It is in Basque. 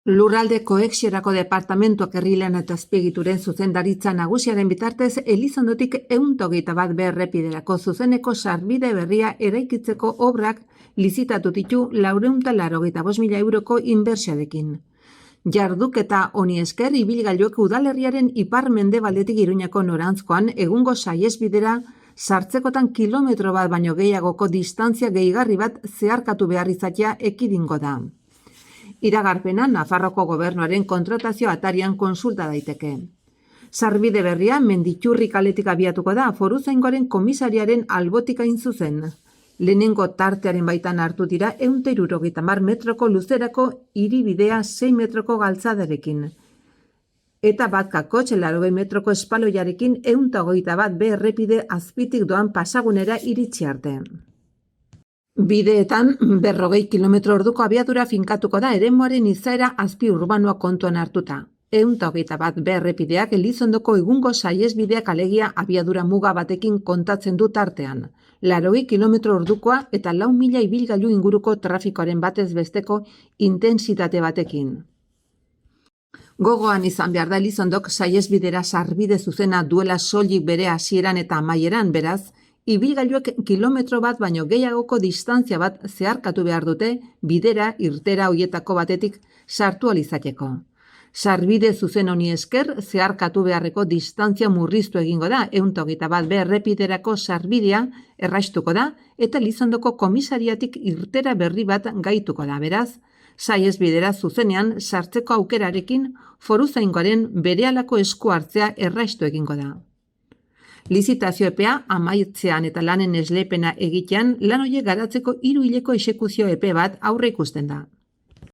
Lurralde koheziorako departamentuak herrilan eta azpiegituren zuzendaritza nagusiaren bitartez Elizondotik 121 errepiderako zuzeneko sarbide berria eraikitzeko obrak lizitatu ditu 485.000 euroko inbertsioarekin. Jarduketa honi esker ibilgailuek udalerriaren ipar-mendebaldetik Iruñako norantzkoan egungo saihesbidera sartzekotan kilometro bat baino gehiagoko distantzia gehigarri bat zeharkatu behar izatea ekidingo da. Iragarpena Nafarroko gobernuaren kontratazio atarian konsulta daiteke. Sarbide berria Menditurri kaletik abiatuko da Foruzaingoaren komisariaren albotik hain zuzen. Lehenengo tartearen baitan hartu dira 170 metroko luzerako hiribidea 6 metroko galtzadarekin. Eta bat kakotx 80 metroko espaloiarekin 121 errepide azpitik doan pasagunera iritsi arte. Bideetan 40 kilometro orduko abiadura finkatuko da eremuaren izaera azpi urbanoa kontuan hartuta. 121 errepideak Elizondoko egungo saihesbideak alegia abiadura muga batekin kontatzen du tartean. 80 kilometro ordukoa eta 4.000 ibilgailu inguruko trafikoaren batez besteko intentsitate batekin. Gogoan izan behar da Elizondok saihesbidera sarbide zuzena duela soilik bere hasieran eta amaieran, beraz, ibilgailuek kilometro bat baino gehiagoko distantzia bat zeharkatu behar dute bidera irtera hoietako batetik sartu alizateko. Sarbide zuzen honi esker zeharkatu beharreko distantzia murriztu egingo da 121 errepiderako sarbidea erraistuko da eta Elizondoko komisariatik irtera berri bat gaituko da, beraz, saihesbidera zuzenean sartzeko aukerarekin Foruzaingoaren berehalako esku hartzea erraistu egingo da. Lizitazio epea amaitzean eta lanen eslepena egitean lan horiek garatzeko 3 hileko exekuzio epe bat aurre ikusten da.